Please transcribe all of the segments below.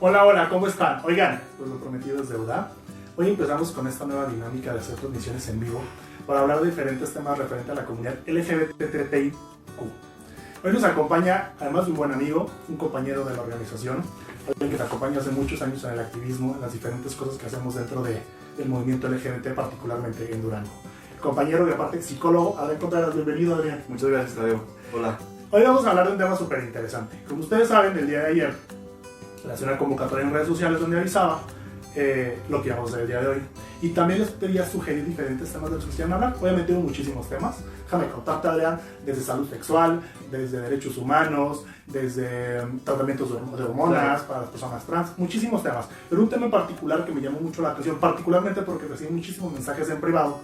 Hola, hola, ¿cómo están? Oigan, pues lo prometido es deuda. Hoy empezamos con esta nueva dinámica de hacer transmisiones en vivo para hablar de diferentes temas referentes a la comunidad LGBTIQ. Hoy nos acompaña, además de un buen amigo, un compañero de la organización, alguien que te acompaña hace muchos años en el activismo, en las diferentes cosas que hacemos dentro del movimiento LGBT, particularmente en Durango. Compañero y aparte psicólogo, Adrián Contreras, bienvenido, Adrián. Muchas gracias, Tadeo. Hola. Hoy vamos a hablar de un tema súper interesante. Como ustedes saben, el día de ayer lancé una convocatoria en redes sociales donde avisaba lo que íbamos a hacer el día de hoy. Y también les pedía sugerir diferentes temas de los que quieran hablar. Obviamente hubo muchísimos temas. Déjame contarte, Adrián, desde salud sexual, desde derechos humanos, desde tratamientos de hormonas para las personas trans, muchísimos temas. Pero un tema en particular que me llamó mucho la atención, particularmente porque recibí muchísimos mensajes en privado,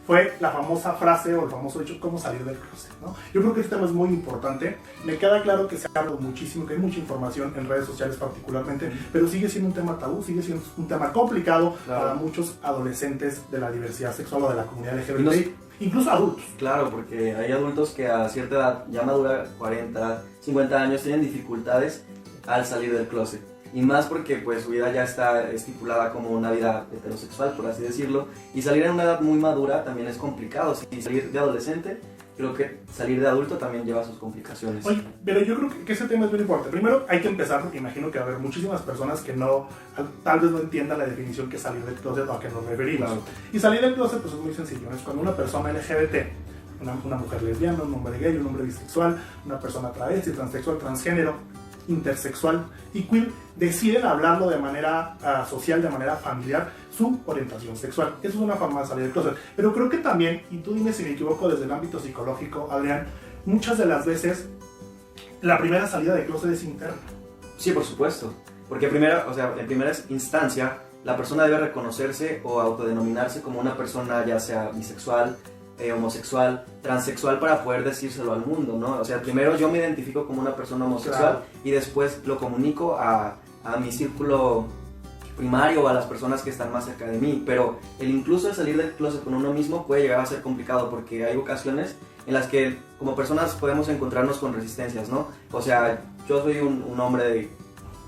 fue la famosa frase o el famoso dicho, ¿cómo salir del closet? ¿No? Yo creo que este tema es muy importante. Me queda claro que se ha hablado muchísimo, que hay mucha información en redes sociales particularmente, pero sigue siendo un tema tabú, sigue siendo un tema complicado para muchos adolescentes de la diversidad sexual o de la comunidad LGBT, incluso adultos. Claro, porque hay adultos que a cierta edad, ya madura, 40, 50 años, tienen dificultades al salir del closet. Y más porque pues su vida ya está estipulada como una vida heterosexual, por así decirlo. Y salir en una edad muy madura también es complicado. Si salir de adolescente, creo que salir de adulto también lleva sus complicaciones. Oye, pero yo creo que ese tema es muy importante. Primero hay que empezar porque imagino que va a haber muchísimas personas que tal vez no entiendan la definición que es salir del closet o a qué nos referimos. Claro. Y salir del closet pues es muy sencillo. Es cuando una persona LGBT, una mujer lesbiana, un hombre gay, un hombre bisexual, una persona travesti, transexual, transgénero, intersexual y queer deciden hablarlo de manera social, de manera familiar, su orientación sexual. Eso es una forma de salir del closet. Pero creo que también, y tú dime si me equivoco desde el ámbito psicológico, Adrián, muchas de las veces la primera salida de closet es interna. Sí, por supuesto. Porque en primera instancia, la persona debe reconocerse o autodenominarse como una persona ya sea bisexual, homosexual, transexual para poder decírselo al mundo, ¿no? O sea, primero yo me identifico como una persona homosexual, claro, y después lo comunico a mi círculo primario o a las personas que están más cerca de mí, pero incluso el salir del closet con uno mismo puede llegar a ser complicado porque hay ocasiones en las que como personas podemos encontrarnos con resistencias, ¿no? O sea, yo soy un hombre de,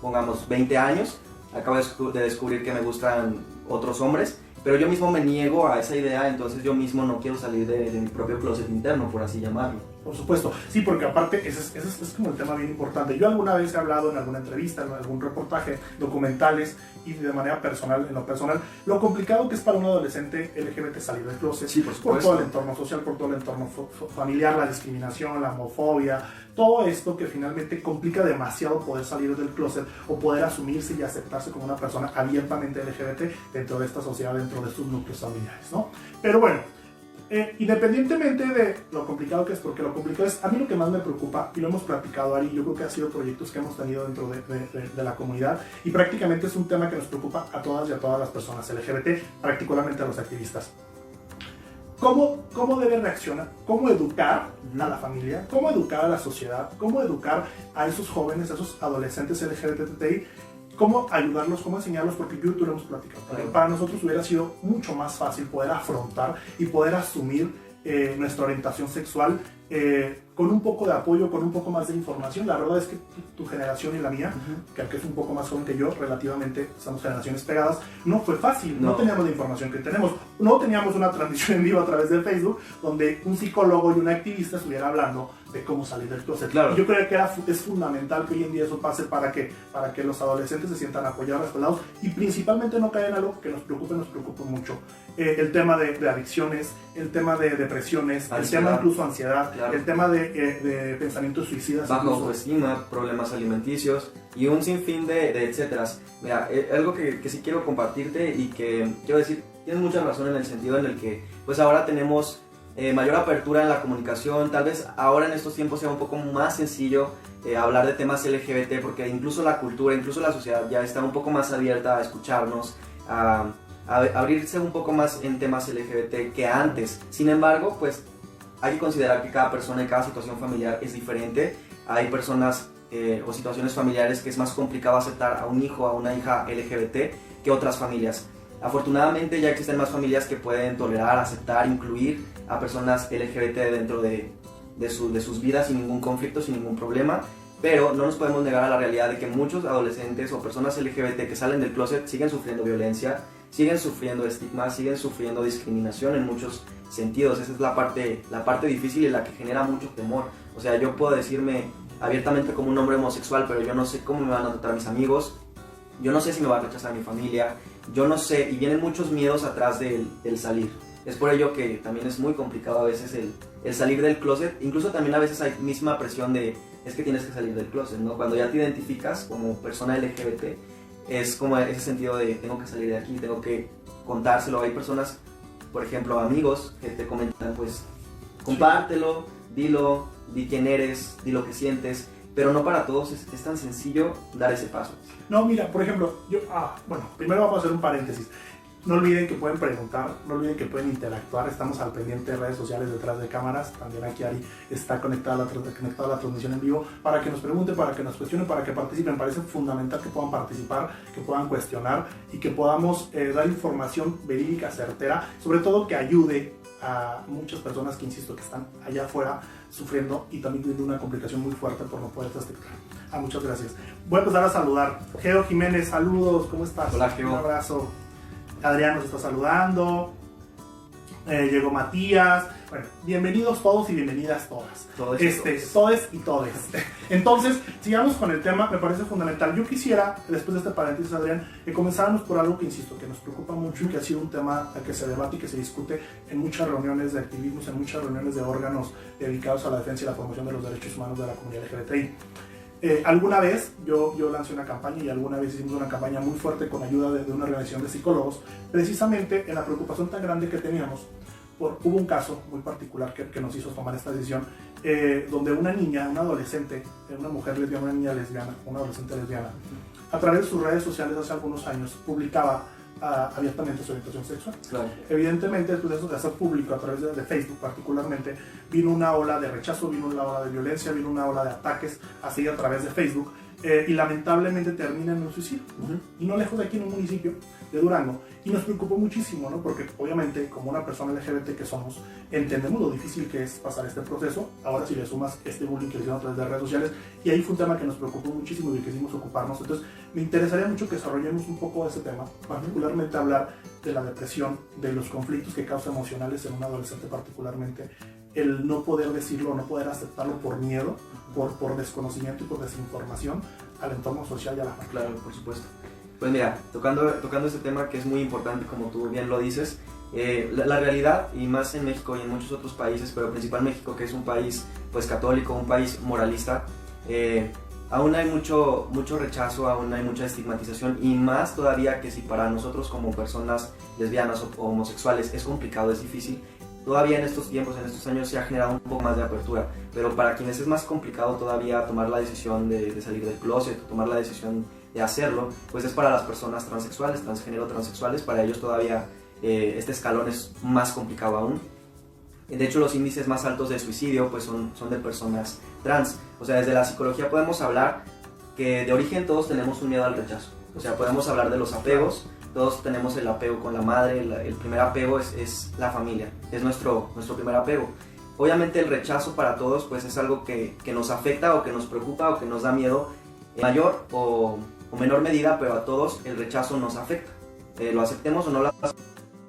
pongamos, 20 años, acabo de descubrir que me gustan otros hombres, pero yo mismo me niego a esa idea, entonces yo mismo no quiero salir de mi propio closet interno, por así llamarlo. Por supuesto, sí, porque aparte ese es como el tema bien importante. Yo alguna vez he hablado en alguna entrevista, en algún reportaje, documentales y de manera personal, en lo personal, lo complicado que es para un adolescente LGBT salir del closet, sí, por todo el entorno social, por todo el entorno familiar, la discriminación, la homofobia, todo esto que finalmente complica demasiado poder salir del closet o poder asumirse y aceptarse como una persona abiertamente LGBT dentro de esta sociedad, dentro de sus núcleos familiares, ¿no? Pero bueno, independientemente de lo complicado que es, porque lo complicado es, a mí lo que más me preocupa, y lo hemos platicado, Ari, yo creo que ha sido proyectos que hemos tenido dentro de la comunidad, y prácticamente es un tema que nos preocupa a todas y a todas las personas LGBT, particularmente a los activistas. ¿Cómo debe reaccionar? ¿Cómo educar a la familia? ¿Cómo educar a la sociedad? ¿Cómo educar a esos jóvenes, a esos adolescentes LGBTI? ¿Cómo ayudarlos? ¿Cómo enseñarlos? Porque tú lo hemos platicado. Para nosotros hubiera sido mucho más fácil poder afrontar y poder asumir nuestra orientación sexual con un poco de apoyo, con un poco más de información. La verdad es que tu generación y la mía, que aunque es un poco más joven que yo, relativamente somos generaciones pegadas, no fue fácil, no teníamos la información que tenemos, no teníamos una transmisión en vivo a través del Facebook donde un psicólogo y un activista estuviera hablando de cómo salir del closet. Claro. Y yo creo que es fundamental que hoy en día eso pase para que los adolescentes se sientan apoyados, respaldados y principalmente no caigan en algo que nos preocupe mucho. El tema de adicciones, el tema de depresiones, ansiedad, el tema incluso ansiedad, claro, el tema de pensamientos suicidas. Baja autoestima, problemas alimenticios y un sinfín de etcéteras. Mira, algo que sí quiero compartirte y que quiero decir, tienes mucha razón en el sentido en el que pues ahora tenemos mayor apertura en la comunicación, tal vez ahora en estos tiempos sea un poco más sencillo hablar de temas LGBT porque incluso la cultura, incluso la sociedad ya está un poco más abierta a escucharnos, a abrirse un poco más en temas LGBT que antes. Sin embargo, pues hay que considerar que cada persona y cada situación familiar es diferente. Hay personas o situaciones familiares que es más complicado aceptar a un hijo o a una hija LGBT que otras familias. Afortunadamente ya existen más familias que pueden tolerar, aceptar, incluir a personas LGBT dentro de sus vidas sin ningún conflicto, sin ningún problema. pero no nos podemos negar a la realidad de que muchos adolescentes o personas LGBT que salen del closet siguen sufriendo violencia, siguen sufriendo estigma, siguen sufriendo discriminación en muchos sentidos. Esa es la parte difícil y la que genera mucho temor. O sea, yo puedo decirme abiertamente como un hombre homosexual, pero yo no sé cómo me van a tratar mis amigos, yo no sé si me va a rechazar mi familia, yo no sé, y vienen muchos miedos atrás del salir. Es por ello que también es muy complicado a veces el salir del closet. Incluso también a veces hay misma presión de, es que tienes que salir del closet, ¿no? Cuando ya te identificas como persona LGBT, es como ese sentido de, tengo que salir de aquí, tengo que contárselo. Hay personas, por ejemplo, amigos que te comentan, pues, compártelo, dilo, di quién eres, di lo que sientes, pero no para todos es tan sencillo dar ese paso. No, mira, por ejemplo, primero vamos a hacer un paréntesis. No olviden que pueden preguntar, no olviden que pueden interactuar. Estamos al pendiente de redes sociales detrás de cámaras. También aquí Ari está conectada a la transmisión en vivo para que nos pregunten, para que nos cuestionen, para que participen. Parece fundamental que puedan participar, que puedan cuestionar y que podamos dar información verídica, certera, sobre todo que ayude a muchas personas que, insisto, que están allá afuera sufriendo y también teniendo una complicación muy fuerte por no poder detectar. Muchas gracias. Voy a empezar a saludar. Geo Jiménez, saludos, ¿cómo estás? Hola, Geo. Un abrazo. Adrián nos está saludando. Llegó Matías. Bueno, bienvenidos todos y bienvenidas todas. Todos y todes. Entonces, sigamos con el tema, me parece fundamental. Yo quisiera, después de este paréntesis, Adrián, que comenzáramos por algo que, insisto, que nos preocupa mucho y que ha sido un tema que se debate y que se discute en muchas reuniones de activismos, en muchas reuniones de órganos dedicados a la defensa y la promoción de los derechos humanos de la comunidad LGBTI. Alguna vez yo lancé una campaña y alguna vez hicimos una campaña muy fuerte con ayuda de una organización de psicólogos, precisamente en la preocupación tan grande que teníamos. Hubo un caso muy particular que nos hizo tomar esta decisión, donde una niña, una adolescente, una mujer lesbiana, una niña lesbiana, una adolescente lesbiana, a través de sus redes sociales hace algunos años publicaba abiertamente su orientación sexual. Claro. Evidentemente, después de eso, de hacer público a través de Facebook particularmente, vino una ola de rechazo, vino una ola de violencia, vino una ola de ataques así a través de Facebook, y lamentablemente termina en un suicidio, ¿no? Y no lejos de aquí, en un municipio de Durango, y nos preocupó muchísimo, ¿no? Porque obviamente, como una persona LGBT que somos, entendemos lo difícil que es pasar este proceso. Ahora si le sumas este bullying que le hicieron a través de redes sociales, y ahí fue un tema que nos preocupó muchísimo y que quisimos ocuparnos. Entonces me interesaría mucho que desarrollemos un poco de ese tema, particularmente hablar de la depresión, de los conflictos que causa emocionales en un adolescente, particularmente el no poder decirlo, no poder aceptarlo por miedo, por desconocimiento y por desinformación al entorno social y a la familia. Claro, por supuesto. Pues mira, tocando este tema que es muy importante, como tú bien lo dices, la realidad, y más en México y en muchos otros países, pero principal México, que es un país pues católico, un país moralista, aún hay mucho rechazo, aún hay mucha estigmatización, y más todavía que si para nosotros como personas lesbianas o homosexuales es complicado, es difícil. Todavía en estos tiempos, en estos años se ha generado un poco más de apertura, pero para quienes es más complicado todavía tomar la decisión de salir del closet, tomar la decisión de hacerlo, pues es para las personas transexuales, transgénero transexuales. Para ellos todavía este escalón es más complicado aún. De hecho, los índices más altos de suicidio pues son de personas trans. O sea, desde la psicología podemos hablar que de origen todos tenemos un miedo al rechazo. O sea, podemos hablar de los apegos. Todos tenemos el apego con la madre, el primer apego es la familia, es nuestro primer apego. Obviamente el rechazo para todos pues es algo que nos afecta o que nos preocupa o que nos da miedo en mayor o menor medida, pero a todos el rechazo nos afecta. Lo aceptemos o no lo aceptemos,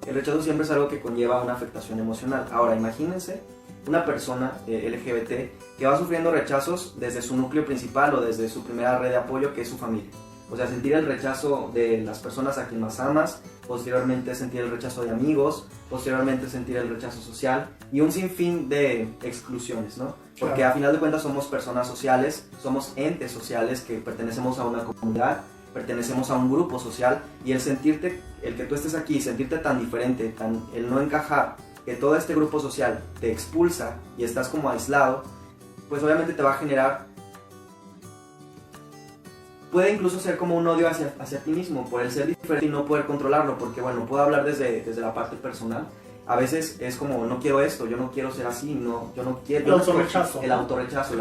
el rechazo siempre es algo que conlleva una afectación emocional. Ahora imagínense una persona LGBT que va sufriendo rechazos desde su núcleo principal o desde su primera red de apoyo, que es su familia. O sea, sentir el rechazo de las personas a quien más amas, posteriormente sentir el rechazo de amigos, posteriormente sentir el rechazo social y un sinfín de exclusiones, ¿no? Porque a final de cuentas somos personas sociales, somos entes sociales que pertenecemos a una comunidad, pertenecemos a un grupo social, y el que tú estés aquí, sentirte tan diferente, el no encajar, que todo este grupo social te expulsa y estás como aislado, pues obviamente te va a generar, puede incluso ser como un odio hacia ti mismo por el ser diferente y no poder controlarlo, porque bueno, puedo hablar desde la parte personal. A veces es como, no quiero esto, yo no quiero ser así, yo no quiero... El autorrechazo, la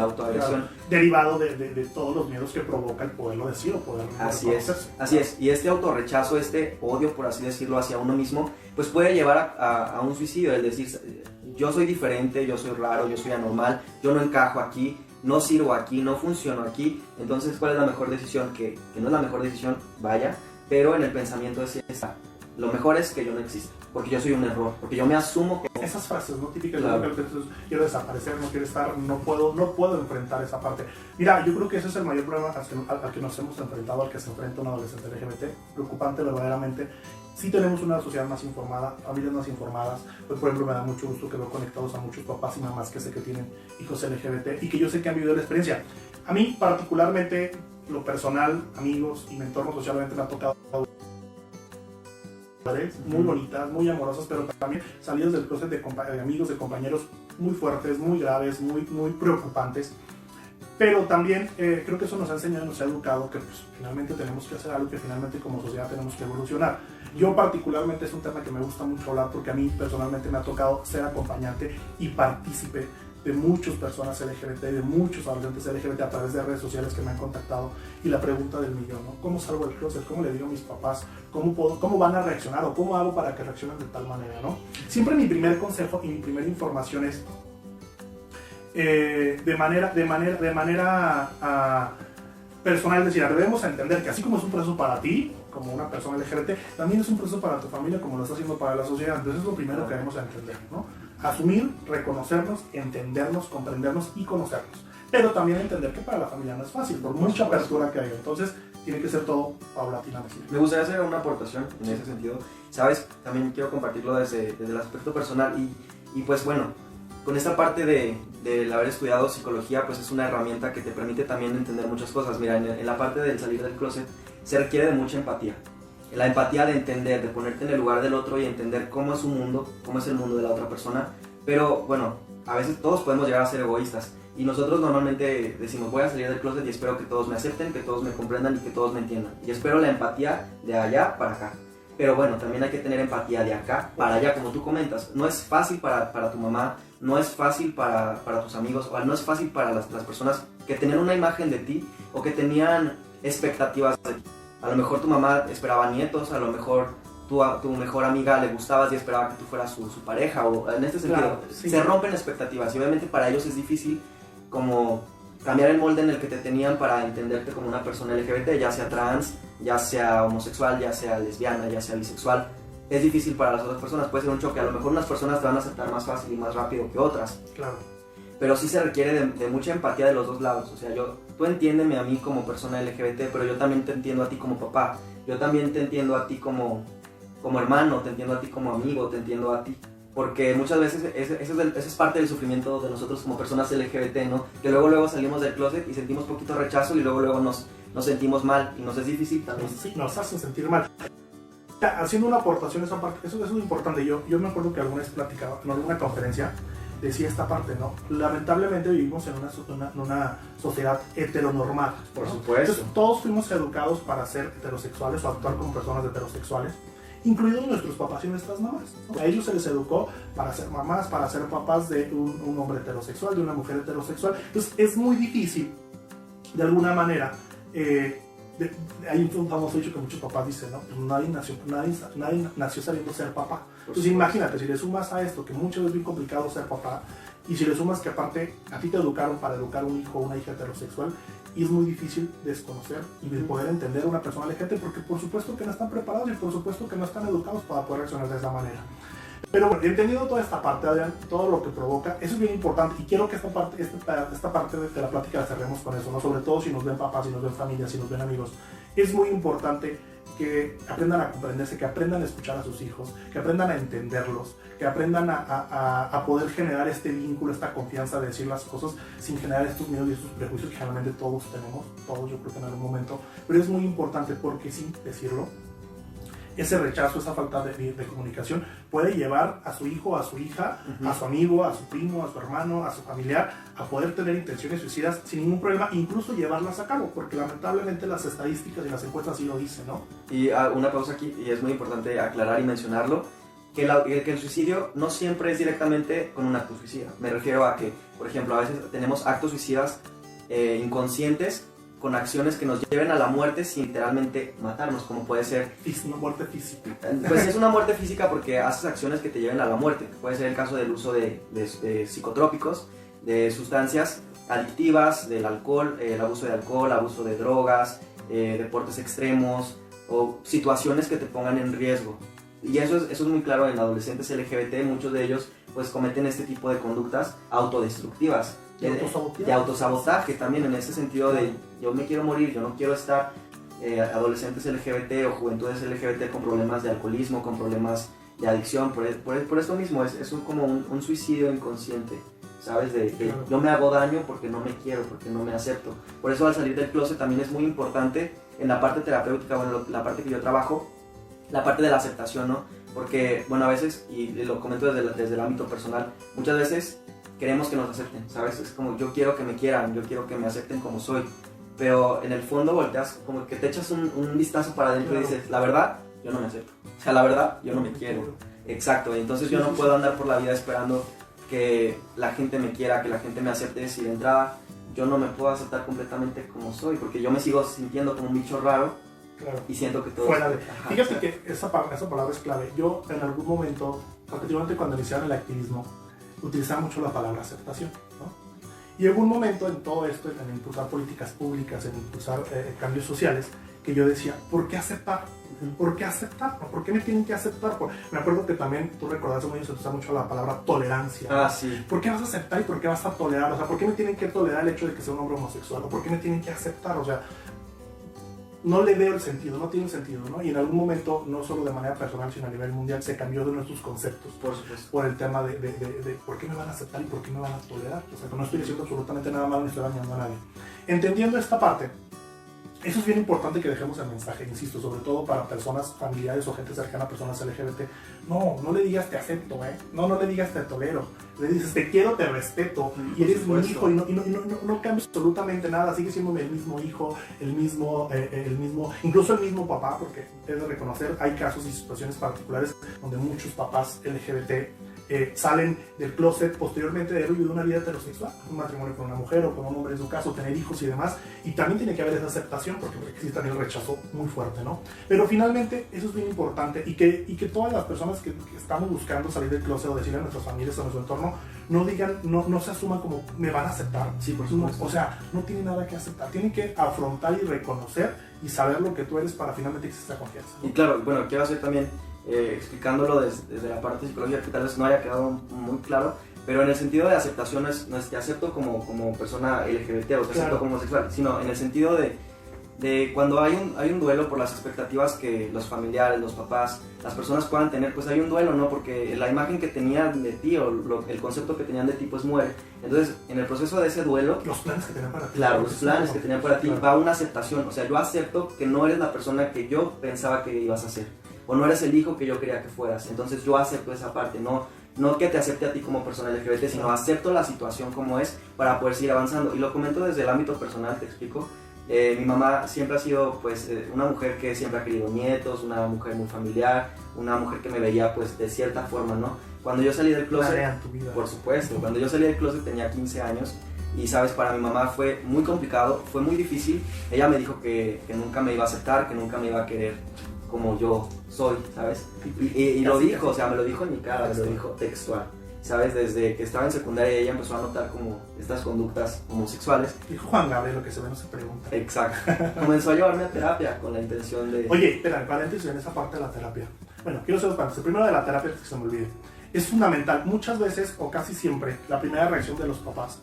autoagresión. Claro, derivado de todos los miedos que provoca el poderlo decir o poder reconocerse. Así es. Y este autorrechazo, este odio, por así decirlo, hacia uno mismo, pues puede llevar a un suicidio, el decir, yo soy diferente, yo soy raro, yo soy anormal, yo no encajo aquí, no sirvo aquí, no funciono aquí, entonces ¿cuál es la mejor decisión? Que no es la mejor decisión, vaya, pero en el pensamiento es esta. Lo mejor es que yo no exista, porque yo soy un error, porque yo me asumo que... Esas frases, ¿no? Típicas, claro. De quiero desaparecer, no quiero estar, no puedo enfrentar esa parte. Mira, yo creo que ese es el mayor problema al que nos hemos enfrentado, al que se enfrenta un adolescente LGBT, preocupante verdaderamente. Sí tenemos una sociedad más informada, familias más informadas. Pues, por ejemplo, me da mucho gusto que veo conectados a muchos papás y mamás que sé que tienen hijos LGBT y que yo sé que han vivido la experiencia. A mí, particularmente, lo personal, amigos y mi entorno socialmente me ha tocado muy bonitas, muy amorosas, pero también salidas del closet de amigos, de compañeros muy fuertes, muy graves, muy preocupantes. Pero también creo que eso nos ha enseñado, nos ha educado que pues, finalmente tenemos que hacer algo, que finalmente como sociedad tenemos que evolucionar. Yo particularmente es un tema que me gusta mucho hablar porque a mí personalmente me ha tocado ser acompañante y partícipe de muchas personas LGBT, de muchos adolescentes LGBT a través de redes sociales que me han contactado, y la pregunta del millón, ¿no? ¿Cómo salgo del closet? ¿Cómo le digo a mis papás? ¿Cómo van a reaccionar? ¿O cómo hago para que reaccionen de tal manera, ¿no? Siempre mi primer consejo y mi primera información es de manera personal, es decir, debemos entender que así como es un proceso para ti, como una persona LGBT, también es un proceso para tu familia como lo está haciendo para la sociedad. Entonces es lo primero que debemos entender, ¿no? Asumir, reconocernos, entendernos, comprendernos y conocernos. Pero también entender que para la familia no es fácil, por mucha apertura que haya. Entonces tiene que ser todo paulatinamente. Me gustaría hacer una aportación en ese sentido. ¿Sabes? También quiero compartirlo desde el aspecto personal y pues bueno, con esta parte del haber estudiado psicología, pues es una herramienta que te permite también entender muchas cosas. Mira, en la parte del salir del closet se requiere de mucha empatía. La empatía de entender, de ponerte en el lugar del otro y entender cómo es su mundo, cómo es el mundo de la otra persona. Pero bueno, a veces todos podemos llegar a ser egoístas. Y nosotros normalmente decimos, voy a salir del closet y espero que todos me acepten, que todos me comprendan y que todos me entiendan. Y espero la empatía de allá para acá. Pero bueno, también hay que tener empatía de acá para allá, como tú comentas. No es fácil para tu mamá, no es fácil para tus amigos, o no es fácil para las personas que tenían una imagen de ti o que tenían expectativas de ti. A lo mejor tu mamá esperaba nietos, a lo mejor tu mejor amiga le gustabas y esperaba que tú fueras su pareja, o en este sentido, claro, sí. Se rompen expectativas y obviamente para ellos es difícil como cambiar el molde en el que te tenían para entenderte como una persona LGBT, ya sea trans, ya sea homosexual, ya sea lesbiana, ya sea bisexual. Es difícil para las otras personas, puede ser un choque. A lo mejor unas personas te van a aceptar más fácil y más rápido que otras. Claro. Pero sí se requiere de mucha empatía de los dos lados. O sea, tú entiéndeme a mí como persona LGBT, pero yo también te entiendo a ti como papá. Yo también te entiendo a ti como hermano, te entiendo a ti como amigo, te entiendo a ti. Porque muchas veces ese es parte del sufrimiento de nosotros como personas LGBT, ¿no? Que luego salimos del closet y sentimos poquito rechazo y luego nos sentimos mal y nos es difícil también. Sí, nos hacen sentir mal. Haciendo una aportación a esa parte, eso es importante. Yo me acuerdo que alguna vez platicaba en alguna conferencia, decía esta parte, ¿no? Lamentablemente vivimos en una sociedad heteronormada, ¿no? Por supuesto. Entonces, todos fuimos educados para ser heterosexuales o actuar como personas heterosexuales, incluidos nuestros papás y nuestras mamás, ¿no? A ellos se les educó para ser mamás, para ser papás de un hombre heterosexual, de una mujer heterosexual. Entonces es muy difícil, de alguna manera, hay un famoso dicho que muchos papás dicen, ¿no? Pues nadie nació sabiendo ser papá. Entonces imagínate, si le sumas a esto que muchas veces es bien complicado ser papá, y si le sumas que aparte a ti te educaron para educar un hijo o una hija heterosexual, y es muy difícil desconocer y de poder entender a una persona LGBT, porque por supuesto que no están preparados y por supuesto que no están educados para poder reaccionar de esa manera. Pero bueno, entendido toda esta parte, Adrián, todo lo que provoca, eso es bien importante, y quiero que esta parte de la plática la cerremos con eso, ¿no? Sobre todo si nos ven papás, si nos ven familias, si nos ven amigos. Es muy importante que aprendan a comprenderse, que aprendan a escuchar a sus hijos, que aprendan a entenderlos, que aprendan a poder generar este vínculo, esta confianza de decir las cosas sin generar estos miedos y estos prejuicios que generalmente todos tenemos, todos yo creo que en algún momento, pero es muy importante porque sin decirlo, ese rechazo, esa falta de comunicación puede llevar a su hijo, a su hija, a su amigo, a su primo, a su hermano, a su familiar a poder tener intenciones suicidas sin ningún problema, incluso llevarlas a cabo, porque lamentablemente las estadísticas y las encuestas sí lo dicen, ¿no? Y una pausa aquí, y es muy importante aclarar y mencionarlo, que el suicidio no siempre es directamente con un acto suicida. Me refiero a que, por ejemplo, a veces tenemos actos suicidas inconscientes, con acciones que nos lleven a la muerte sin literalmente matarnos, como puede ser una muerte física. Pues es una muerte física porque haces acciones que te lleven a la muerte, puede ser el caso del uso de psicotrópicos, de sustancias adictivas del alcohol, el abuso de alcohol, abuso de drogas, deportes extremos o situaciones que te pongan en riesgo. Y eso es muy claro en adolescentes LGBT. Muchos de ellos pues cometen este tipo de conductas autodestructivas, de autosabotaje también, en ese sentido de yo me quiero morir, yo no quiero estar. Adolescentes LGBT o juventudes LGBT con problemas de alcoholismo, con problemas de adicción, por esto mismo es como un suicidio inconsciente, ¿sabes? Claro. Yo me hago daño porque no me quiero, porque no me acepto. Por eso al salir del closet también es muy importante en la parte terapéutica, bueno, la parte que yo trabajo, la parte de la aceptación, ¿no? Porque, bueno, a veces, y lo comento desde el ámbito personal, muchas veces queremos que nos acepten, ¿sabes? Es como yo quiero que me quieran, yo quiero que me acepten como soy. Pero en el fondo volteas, como que te echas un vistazo para adentro, claro, y dices, la verdad, yo no me acepto. O sea, la verdad, yo no me quiero. Exacto, entonces yo no puedo andar por la vida esperando que la gente me quiera, que la gente me acepte, si de entrada yo no me puedo aceptar completamente como soy, porque yo me sigo sintiendo como un bicho raro, claro, y siento que todo... Fuera de... Fíjate que esa palabra es clave. Yo en algún momento, particularmente cuando iniciaron el activismo, utilizaba mucho la palabra aceptación, ¿no? Y llegó un momento en todo esto, en impulsar políticas públicas, en impulsar cambios sociales, que yo decía, ¿por qué aceptar? ¿Por qué aceptar? ¿Por qué me tienen que aceptar? Me acuerdo que también tú recordás muy bien, se usa mucho la palabra tolerancia. Ah, sí. ¿Por qué vas a aceptar y por qué vas a tolerar? O sea, ¿por qué me tienen que tolerar el hecho de que sea un hombre homosexual? ¿O por qué me tienen que aceptar? O sea, no le veo el sentido, no tiene sentido, ¿no? Y en algún momento, no solo de manera personal, sino a nivel mundial, se cambió de nuestros conceptos. Por supuesto. Por el tema de por qué me van a aceptar y por qué me van a tolerar. O sea, que no estoy diciendo absolutamente nada malo ni estoy dañando a nadie. Entendiendo esta parte, eso es bien importante que dejemos el mensaje, insisto, sobre todo para personas familiares o gente cercana a personas LGBT. No le digas te acepto, no le digas te tolero. Le dices te quiero, te respeto y eres mi hijo y no cambia absolutamente nada. Sigue siendo el mismo hijo, el mismo, incluso el mismo papá, porque es de reconocer, hay casos y situaciones particulares donde muchos papás LGBT salen del closet posteriormente de haber vivido una vida heterosexual, un matrimonio con una mujer o con un hombre en su caso, tener hijos y demás, y también tiene que haber esa aceptación porque existe también el rechazo muy fuerte, ¿no? Pero finalmente eso es bien importante y que todas las personas que estamos buscando salir del closet o decirle a nuestras familias o a nuestro entorno, no digan, no se asuman como me van a aceptar. Sí, por supuesto. O sea, no tienen nada que aceptar, tienen que afrontar y reconocer y saber lo que tú eres para finalmente existir esa confianza, ¿no? Y claro, bueno, quiero hacer también explicándolo desde la parte psicológica que tal vez no haya quedado muy claro, pero en el sentido de aceptación no es te acepto como persona LGBT o te acepto como homosexual, sino en el sentido de cuando hay un duelo por las expectativas que los familiares, los papás, las personas puedan tener, pues hay un duelo, ¿no? Porque la imagen que tenían de ti o el concepto que tenían de ti pues muere. Entonces, en el proceso de ese duelo... Los planes que tenían para ti. Claro, los planes que tenían para ti, va una aceptación. O sea, yo acepto que no eres la persona que yo pensaba que ibas a ser. O no eres el hijo que yo quería que fueras. Entonces yo acepto esa parte, no que te acepte a ti como persona LGBT, sino acepto la situación como es para poder seguir avanzando. Y lo comento desde el ámbito personal, te explico. Mi mamá siempre ha sido pues una mujer que siempre ha querido nietos, una mujer muy familiar, una mujer que me veía pues de cierta forma, ¿no? Cuando yo salí del closet, tu vida. Por supuesto, cuando yo salí del closet tenía 15 años y sabes, para mi mamá fue muy complicado, fue muy difícil. Ella me dijo que nunca me iba a aceptar, que nunca me iba a querer como yo soy, ¿sabes? Y lo dijo, o sea, me lo dijo en mi cara, me lo dijo textual, ¿sabes? Desde que estaba en secundaria ella empezó a notar como estas conductas homosexuales. Dijo Juan Gabriel, lo que se ve no se pregunta. Exacto. Comenzó a llevarme a terapia con la intención de... Oye, espera, paréntesis en esa parte de la terapia. Bueno, quiero hacer dos paréntesis. Primero de la terapia, que se me olvide. Es fundamental, muchas veces o casi siempre, la primera reacción de los papás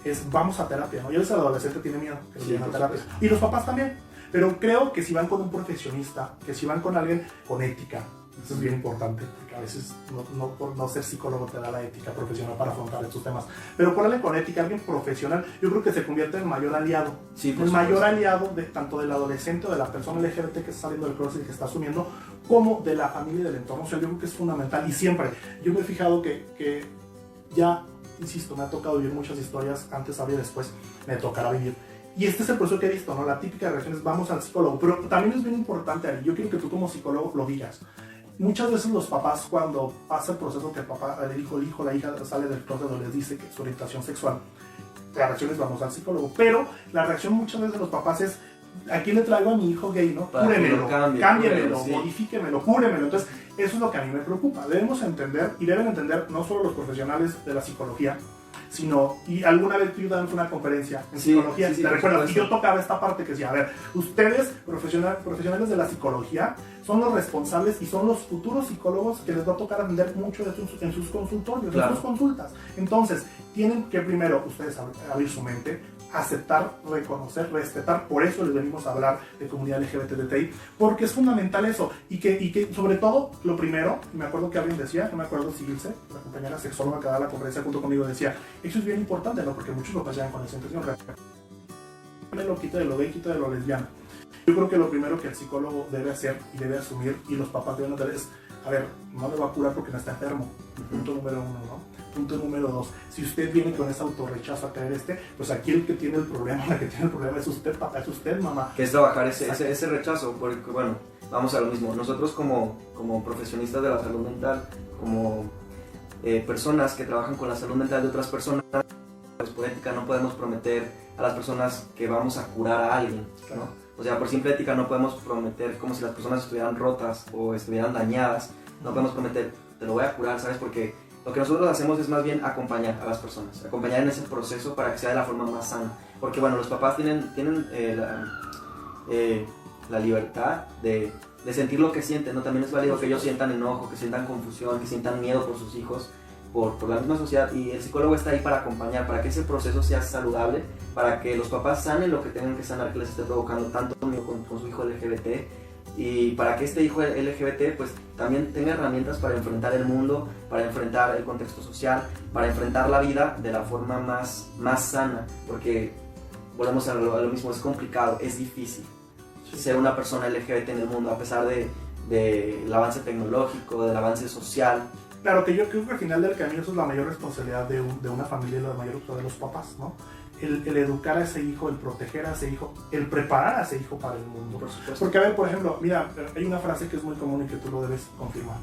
es vamos a terapia, ¿no? Y el adolescente tiene miedo que sí, vayan a terapia. Y los papás también. Pero creo que si van con un profesionista, que si van con alguien con ética, eso es bien importante, porque a veces no por no ser psicólogo te da la ética profesional para afrontar estos temas, pero por alguien con ética, alguien profesional, yo creo que se convierte en mayor aliado, sí, el mayor aliado tanto del adolescente o de la persona LGBT que está saliendo del closet y que está asumiendo, como de la familia y del entorno. O sea, yo creo que es fundamental y siempre, yo me he fijado que ya, insisto, me ha tocado vivir muchas historias, antes había, después me tocará vivir. Y este es el proceso que he visto, ¿no? La típica reacción es vamos al psicólogo, pero también es bien importante, Ari, yo quiero que tú como psicólogo lo digas. Muchas veces los papás, cuando pasa el proceso que el papá, el hijo, la hija sale del closet o les dice que su orientación sexual, la reacción es vamos al psicólogo, pero la reacción muchas veces de los papás es ¿a quién le traigo a mi hijo gay, no? Cúremelo, cámbiamelo, sí, modifíquemelo, cúremelo. Entonces, eso es lo que a mí me preocupa. Debemos entender, y deben entender no solo los profesionales de la psicología, sino, y alguna vez tú dabas una conferencia en Sí, psicología, sí, sí, te por recuerdas, y supuesto. yo tocaba esta parte que decía, a ver, ustedes, profesionales de la psicología, son los responsables y son los futuros psicólogos que les va a tocar atender mucho de esto en sus consultorios, Claro. en sus consultas. Entonces, tienen que primero ustedes abrir su mente, aceptar, reconocer, respetar. Por eso les venimos a hablar de comunidad LGBTTI, porque es fundamental eso. Y que sobre todo, lo primero, me acuerdo que alguien decía, no me acuerdo si Ilse, la compañera sexóloga que da la conferencia junto conmigo, decía, eso es bien importante, ¿no? Porque muchos lo pasan con esa intención. Lo quita de lo gay, quita de lo lesbiano. Yo creo que lo primero que el psicólogo debe hacer y debe asumir, y los papás deben hacer, es, a ver, no le va a curar porque no está enfermo. Punto número 1, ¿no? Punto número 2, si usted viene con ese autorrechazo a caer pues aquí el que tiene el problema, la que tiene el problema es usted, papá, es usted, mamá. Que es trabajar ese rechazo, porque bueno, vamos a lo mismo. Nosotros como profesionistas de la salud mental, como personas que trabajan con la salud mental de otras personas, pues por ética no podemos prometer a las personas que vamos a curar a alguien, ¿no? O sea, por simple ética no podemos prometer como si las personas estuvieran rotas o estuvieran dañadas. No podemos prometer, te lo voy a curar, ¿sabes? Porque lo que nosotros hacemos es más bien acompañar a las personas, acompañar en ese proceso para que sea de la forma más sana. Porque bueno, los papás tienen la libertad de sentir lo que sienten, ¿no? También es válido que ellos sientan enojo, que sientan confusión, que sientan miedo por sus hijos, por la misma sociedad, y el psicólogo está ahí para acompañar, para que ese proceso sea saludable, para que los papás sanen lo que tengan que sanar que les esté provocando tanto con su hijo LGBT, y para que este hijo LGBT pues también tenga herramientas para enfrentar el mundo, para enfrentar el contexto social, para enfrentar la vida de la forma más sana, porque volvemos a lo mismo, es complicado, es difícil ser una persona LGBT en el mundo a pesar del avance tecnológico, del avance social. Claro, que yo creo que al final del camino eso es la mayor responsabilidad de una familia y la mayor responsabilidad de los papás, ¿no? El educar a ese hijo, el proteger a ese hijo, el preparar a ese hijo para el mundo. Por supuesto. Porque, a ver, por ejemplo, mira, hay una frase que es muy común y que tú lo debes confirmar.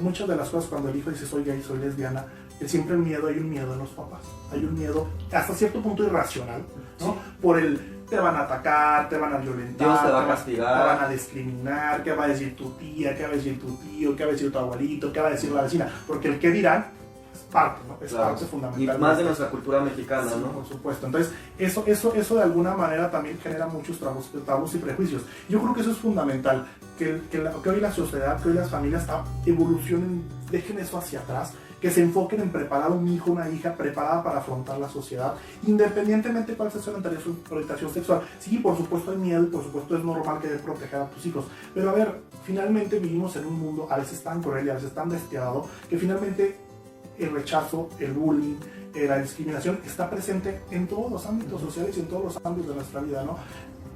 Muchas de las cosas cuando el hijo dice soy gay, soy lesbiana, siempre hay un miedo en los papás. Hay un miedo hasta cierto punto irracional, ¿no? Sí. Por te van a atacar, te van a violentar, Dios te va a castigar, te van a discriminar, qué va a decir tu tía, qué va a decir tu tío, qué va a decir tu abuelito, qué va a decir la vecina, porque el qué dirán es parte, ¿no? Es claro, parte fundamental. Y más de nuestra cultura mexicana, sí, ¿no? Por supuesto. Entonces, eso de alguna manera también genera muchos tabús y prejuicios. Yo creo que eso es fundamental, que hoy la sociedad, que hoy las familias evolucionen, dejen eso hacia atrás, que se enfoquen en preparar a un hijo, una hija preparada para afrontar la sociedad, independientemente de cuál sea su orientación sexual. Sí, por supuesto hay miedo y por supuesto es normal querer proteger a tus hijos, pero a ver, finalmente vivimos en un mundo a veces tan cruel y a veces tan despiadado, que finalmente el rechazo, el bullying, la discriminación está presente en todos los ámbitos sociales y en todos los ámbitos de nuestra vida, ¿no?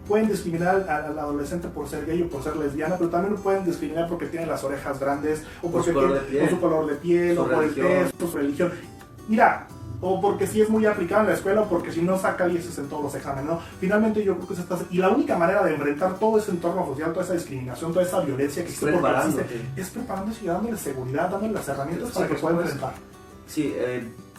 Pueden discriminar al adolescente por ser gay o por ser lesbiana, pero también lo pueden discriminar porque tiene las orejas grandes, o porque por su color de piel, o por el peso, su religión. Mira, o porque si es muy aplicado en la escuela, o porque si no saca 10 en todos los exámenes, ¿no? Finalmente yo creo que y la única manera de enfrentar todo ese entorno social, toda esa discriminación, toda esa violencia que existe porque existe, es preparándose y dándole seguridad, dándole las herramientas para que puedan enfrentar. Sí,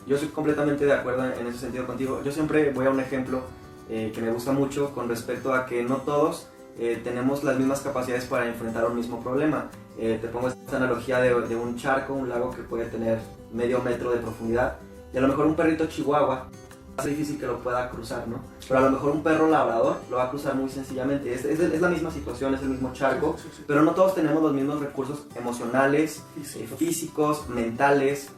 yo soy completamente de acuerdo en ese sentido contigo. Yo siempre voy a un ejemplo que me gusta mucho con respecto a que no todos tenemos las mismas capacidades para enfrentar un mismo problema. Te pongo esta analogía de un charco, un lago que puede tener medio metro de profundidad, y a lo mejor un perrito chihuahua es difícil que lo pueda cruzar, ¿no? Pero a lo mejor un perro labrador lo va a cruzar muy sencillamente. Es la misma situación, es el mismo charco, sí. Pero no todos tenemos los mismos recursos emocionales, físicos, mentales,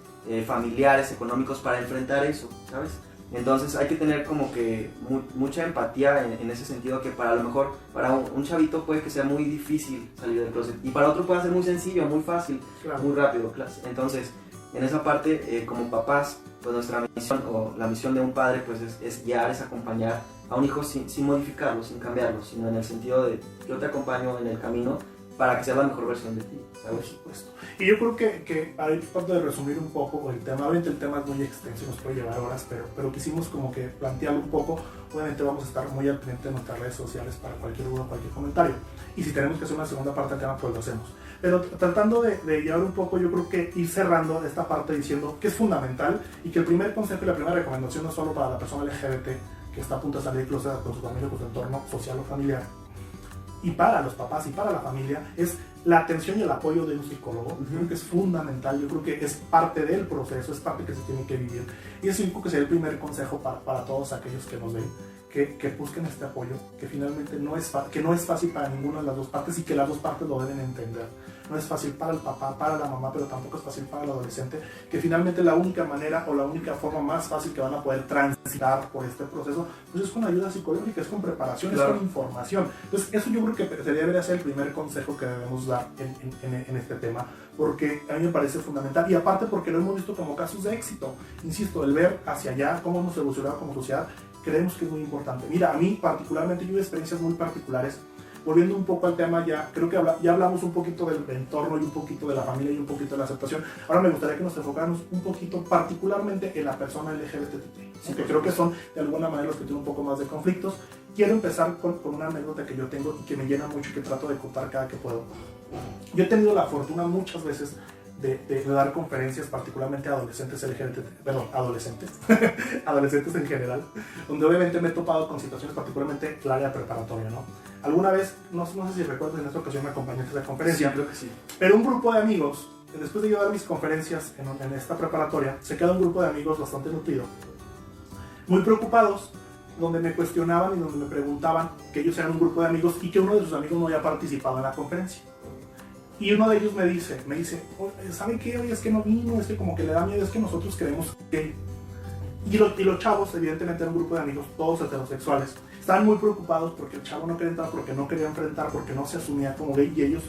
familiares, económicos para enfrentar eso, ¿sabes? Entonces hay que tener como que mucha empatía en ese sentido, que para a lo mejor para un chavito puede que sea muy difícil salir del closet y para otro puede ser muy sencillo, muy fácil, claro, muy rápido. Entonces en esa parte como papás, pues nuestra misión o la misión de un padre pues es guiar, es acompañar a un hijo sin modificarlo, sin cambiarlo, sino en el sentido de yo te acompaño en el camino para que sea la mejor versión de ti, ¿sabes? Por supuesto. Y yo creo que ahí parte de resumir un poco el tema. Obviamente el tema es muy extenso y nos puede llevar horas, pero quisimos como que plantearlo un poco. Obviamente vamos a estar muy al pendiente de nuestras redes sociales para cualquier duda, cualquier comentario. Y si tenemos que hacer una segunda parte del tema, pues lo hacemos. Pero tratando de llevar un poco, yo creo que ir cerrando esta parte diciendo que es fundamental y que el primer consejo y la primera recomendación no solo para la persona LGBT que está a punto de salir closet con su familia, con su entorno social o familiar, y para los papás y para la familia, es la atención y el apoyo de un psicólogo. Creo que es fundamental, yo creo que es parte del proceso, es parte que se tiene que vivir. Y eso yo creo que sería el primer consejo para todos aquellos que nos ven, que busquen este apoyo, que finalmente no es fácil para ninguna de las dos partes y que las dos partes lo deben entender. No es fácil para el papá, para la mamá, pero tampoco es fácil para el adolescente, que finalmente la única manera o la única forma más fácil que van a poder transitar por este proceso, pues es con ayuda psicológica, es con preparación, claro, es con información. Entonces eso yo creo que debería ser el primer consejo que debemos dar en este tema, porque a mí me parece fundamental, y aparte porque lo hemos visto como casos de éxito. Insisto, el ver hacia allá, cómo hemos evolucionado como sociedad, creemos que es muy importante. Mira, a mí particularmente, yo he experiencias muy particulares. Volviendo un poco al tema, creo que ya hablamos un poquito del entorno y un poquito de la familia y un poquito de la aceptación. Ahora me gustaría que nos enfocáramos un poquito particularmente en la persona LGBT, porque creo que son de alguna manera los que tienen un poco más de conflictos. Quiero empezar con una anécdota que yo tengo y que me llena mucho y que trato de contar cada que puedo. Yo he tenido la fortuna muchas veces de dar conferencias particularmente a adolescentes adolescentes en general, donde obviamente me he topado con situaciones particularmente el área preparatoria, ¿no? Alguna vez, no sé si recuerdas, en esta ocasión me acompañaste a la conferencia. Sí, creo que sí. Pero un grupo de amigos, después de yo dar mis conferencias en esta preparatoria, se queda un grupo de amigos bastante nutrido, muy preocupados, donde me cuestionaban y donde me preguntaban que ellos eran un grupo de amigos y que uno de sus amigos no había participado en la conferencia. Y uno de ellos me dice, ¿sabe qué? Oye, es que no vino, es que como que le da miedo, es que nosotros creemos gay. Y los chavos, evidentemente, era un grupo de amigos, todos heterosexuales. Estaban muy preocupados porque el chavo no quería entrar, porque no quería enfrentar, porque no se asumía como gay, y ellos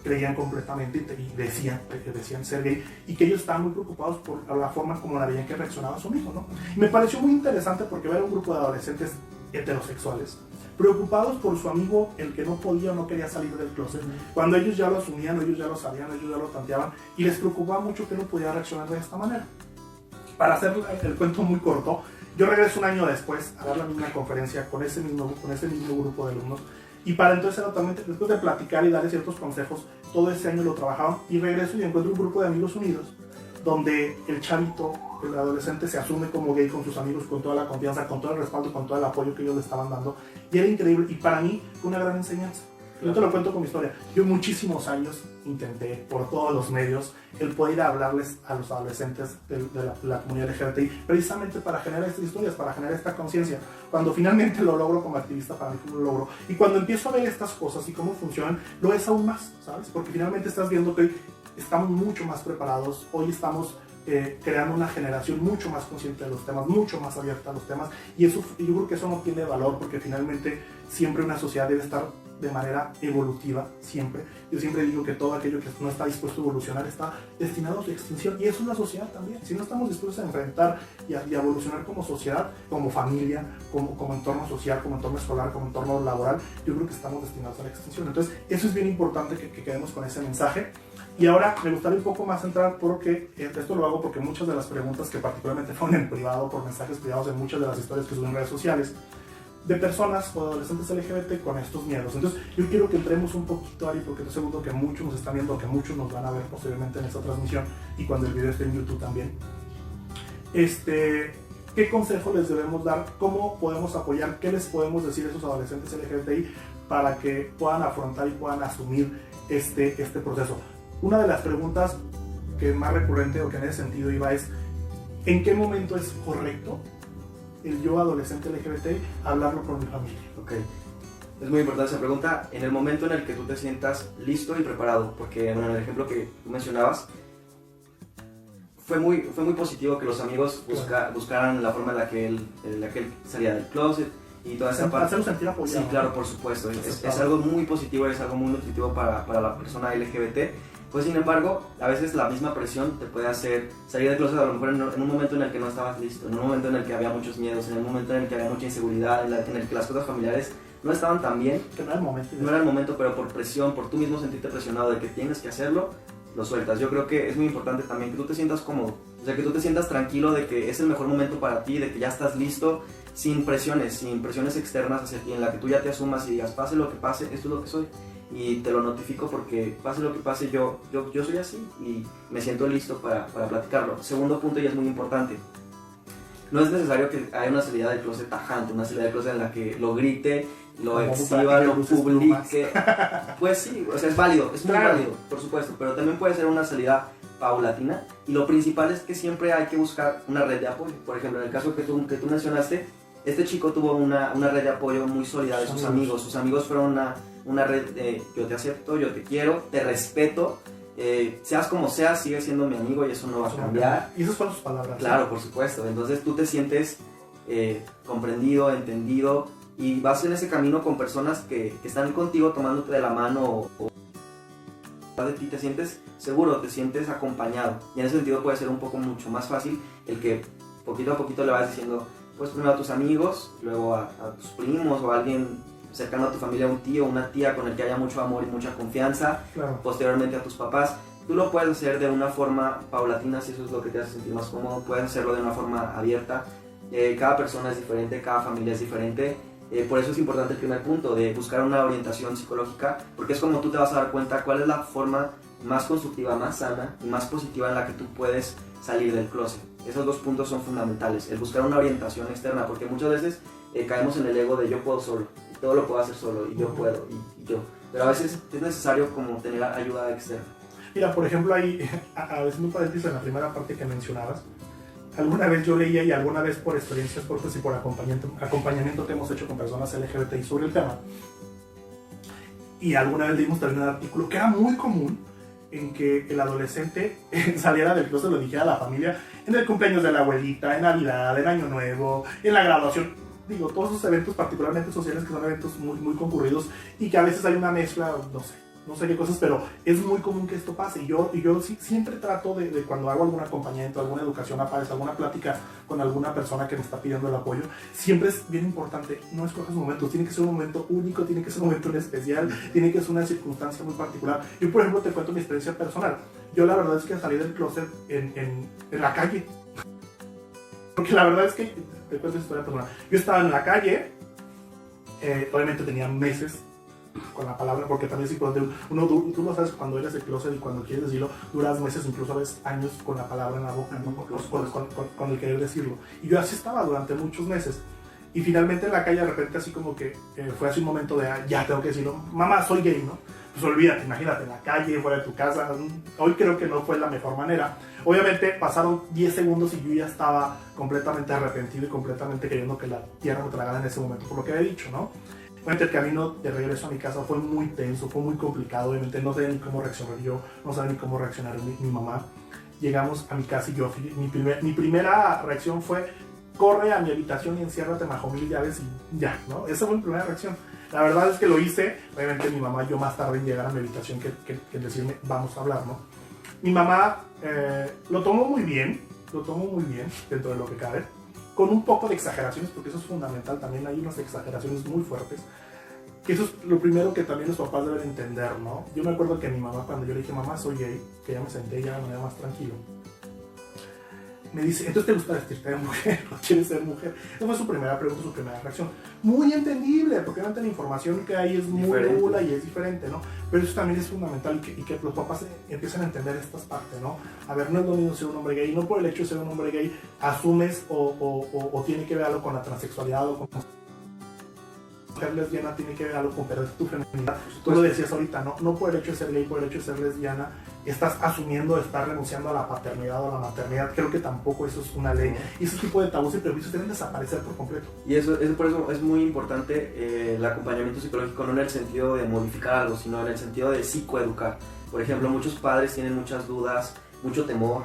creían completamente y decían ser gay, y que ellos estaban muy preocupados por la forma como la veían que reaccionaba su amigo, ¿no? Y me pareció muy interesante porque ver un grupo de adolescentes heterosexuales preocupados por su amigo, el que no podía o no quería salir del closet, cuando ellos ya lo asumían, ellos ya lo sabían, ellos ya lo tanteaban, y les preocupaba mucho que no podía reaccionar de esta manera. Para hacer el cuento muy corto, yo regreso un año después a dar la misma conferencia con ese mismo grupo de alumnos, y para entonces totalmente, después de platicar y darle ciertos consejos, todo ese año lo trabajaban, y regreso y encuentro un grupo de amigos unidos, donde el chavito, el adolescente, se asume como gay con sus amigos, con toda la confianza, con todo el respaldo, con todo el apoyo que ellos le estaban dando, y era increíble, y para mí fue una gran enseñanza. Yo te lo cuento con mi historia. Yo muchísimos años intenté, por todos los medios, el poder ir a hablarles a los adolescentes de la comunidad LGBTI, precisamente para generar estas historias, para generar esta conciencia. Cuando finalmente lo logro como activista, para mí fue un logro. Y cuando empiezo a ver estas cosas y cómo funcionan, lo es aún más, ¿sabes? Porque finalmente estás viendo que hoy estamos mucho más preparados, hoy estamos creando una generación mucho más consciente de los temas, mucho más abierta a los temas, y eso, yo creo que eso no tiene valor, porque finalmente siempre una sociedad debe estar de manera evolutiva, siempre. Yo siempre digo que todo aquello que no está dispuesto a evolucionar está destinado a su extinción, y eso es la sociedad también. Si no estamos dispuestos a enfrentar y a evolucionar como sociedad, como familia, como entorno social, como entorno escolar, como entorno laboral, yo creo que estamos destinados a la extinción. Entonces eso es bien importante que quedemos con ese mensaje. Y ahora me gustaría un poco más entrar, porque esto lo hago porque muchas de las preguntas que particularmente fueron en privado, por mensajes privados, en muchas de las historias que suben en redes sociales, de personas o adolescentes LGBT con estos miedos. Entonces yo quiero que entremos un poquito ahí, porque estoy seguro que muchos nos están viendo, que muchos nos van a ver posteriormente en esta transmisión y cuando el video esté en YouTube también. ¿Qué consejo les debemos dar? ¿Cómo podemos apoyar? ¿Qué les podemos decir a esos adolescentes LGBTI para que puedan afrontar y puedan asumir este proceso? Una de las preguntas que más recurrente o que en ese sentido iba es: ¿en qué momento es correcto el yo adolescente LGBT hablarlo con mi familia? Ok, es muy importante esa pregunta. En el momento en el que tú te sientas listo y preparado, porque bueno, en el ejemplo que tú mencionabas, fue muy positivo que los amigos buscaran la forma en la que él salía del closet y toda esa parte. Hacerlo sentir apoyado. Sí, claro, por supuesto. Es algo muy positivo, es algo muy nutritivo para la persona LGBT. Pues sin embargo, a veces la misma presión te puede hacer salir del closet a lo mejor en un momento en el que no estabas listo, en un momento en el que había muchos miedos, en el momento en el que había mucha inseguridad, en el que las cosas familiares no estaban tan bien. Que no era el momento. No era el momento, pero por presión, por tú mismo sentirte presionado de que tienes que hacerlo, lo sueltas. Yo creo que es muy importante también que tú te sientas cómodo, o sea, que tú te sientas tranquilo de que es el mejor momento para ti, de que ya estás listo, sin presiones externas hacia ti, en la que tú ya te asumas y digas, pase lo que pase, esto es lo que soy. Y te lo notifico porque pase lo que pase, yo soy así y me siento listo para platicarlo. Segundo punto, y es muy importante, no es necesario que haya una salida del closet tajante, una salida del closet en la que lo grite lo Como exhiba, para que lo luces publique. Pues sí, o sea, es válido, es muy Claro. válido, por supuesto, pero también puede ser una salida paulatina, y lo principal es que siempre hay que buscar una red de apoyo. Por ejemplo, en el caso que tú mencionaste, este chico tuvo una red de apoyo muy sólida de sus amigos. Sus amigos fueron una red de yo te acepto, yo te quiero, te respeto, seas como seas, sigues siendo mi amigo y eso no va a cambiar. Y esas fueron sus palabras. Claro, ¿sí? por supuesto. Entonces tú te sientes comprendido, entendido, y vas en ese camino con personas que están contigo tomándote de la mano o de ti, te sientes seguro, te sientes acompañado, y en ese sentido puede ser un poco mucho más fácil el que poquito a poquito le vas diciendo, pues primero a tus amigos, luego a tus primos o a alguien cercano a tu familia, un tío, una tía con el que haya mucho amor y mucha confianza, Claro. posteriormente a tus papás. Tú lo puedes hacer de una forma paulatina si eso es lo que te hace sentir más cómodo, puedes hacerlo de una forma abierta. Cada persona es diferente, cada familia es diferente. Por eso es importante el primer punto de buscar una orientación psicológica, porque es como tú te vas a dar cuenta cuál es la forma más constructiva, más sana y más positiva en la que tú puedes salir del closet. Esos dos puntos son fundamentales, el buscar una orientación externa, porque muchas veces caemos en el ego de yo puedo solo, y todo lo puedo hacer solo, y yo puedo, y yo. Pero a veces es necesario como tener ayuda externa. Mira, por ejemplo, ahí, a veces un paréntesis en la primera parte que mencionabas, alguna vez yo leía y alguna vez por experiencias propias y por acompañamiento que hemos hecho con personas LGBTI sobre el tema, y alguna vez leímos también un artículo que era muy común en que el adolescente saliera del closet, lo dijera a la familia, en el cumpleaños de la abuelita, en Navidad, en Año Nuevo, en la graduación. Digo, todos esos eventos particularmente sociales que son eventos muy, muy concurridos y que a veces hay una mezcla, no sé qué cosas, pero es muy común que esto pase. Y yo siempre trato de cuando hago algún acompañamiento, alguna educación a pares, alguna plática con alguna persona que me está pidiendo el apoyo, siempre es bien importante, no escojas momentos, tiene que ser un momento único, tiene que ser un momento en especial, tiene que ser una circunstancia muy particular. Yo, por ejemplo, te cuento mi experiencia personal. Yo la verdad es que salí del closet en la calle. Porque la verdad es que, te cuento esa historia personal, yo estaba en la calle, obviamente tenía meses con la palabra, porque también es importante, tú lo sabes, cuando eres del closet y cuando quieres decirlo, duras meses, incluso a veces años con la palabra en la boca, ¿no? con el querer decirlo. Y yo así estaba durante muchos meses. Y finalmente en la calle de repente así como que fue así un momento de, ya tengo que decirlo, mamá, soy gay, ¿no? Pues olvídate, imagínate, en la calle, fuera de tu casa. Hoy creo que no fue la mejor manera. Obviamente pasaron 10 segundos y yo ya estaba completamente arrepentido y completamente queriendo que la tierra me tragara en ese momento por lo que había dicho, ¿no? Obviamente el camino de regreso a mi casa fue muy tenso, fue muy complicado. Obviamente no sabía ni cómo reaccionar yo, no sabía ni cómo reaccionar mi mamá. Llegamos a mi casa y yo, mi primera reacción fue, corre a mi habitación y enciérrate bajo 1000 llaves y ya, ¿no? Esa fue mi primera reacción. La verdad es que lo hice. Obviamente mi mamá, yo más tarde en llegar a mi habitación que decirme, vamos a hablar, ¿no? Mi mamá lo tomó muy bien dentro de lo que cabe, con un poco de exageraciones, porque eso es fundamental, también hay unas exageraciones muy fuertes, que eso es lo primero que también los papás deben entender, ¿no? Yo me acuerdo que mi mamá, cuando yo le dije, mamá, soy gay, que ya me senté ya de manera más tranquilo, me dice, ¿entonces te gusta vestirte de mujer o quieres ser mujer? Esa fue su primera pregunta, su primera reacción. Muy entendible, porque obviamente la información que hay es muy nula y es diferente, ¿no? Pero eso también es fundamental y que los papás empiecen a entender estas partes, ¿no? A ver, no es lo mismo ser un hombre gay, no por el hecho de ser un hombre gay asumes o tiene que ver algo con la transexualidad o con mujer lesbiana, tiene que ver algo con perder tu feminidad. Tú lo decías ahorita, no por el hecho de ser gay, por el hecho de ser lesbiana, estás asumiendo, estás renunciando a la paternidad o a la maternidad. Creo que tampoco eso es una ley. Y ese tipo de tabús y prejuicios deben desaparecer por completo. Y eso por eso es muy importante el acompañamiento psicológico, no en el sentido de modificar algo, sino en el sentido de psicoeducar. Por ejemplo, muchos padres tienen muchas dudas, mucho temor,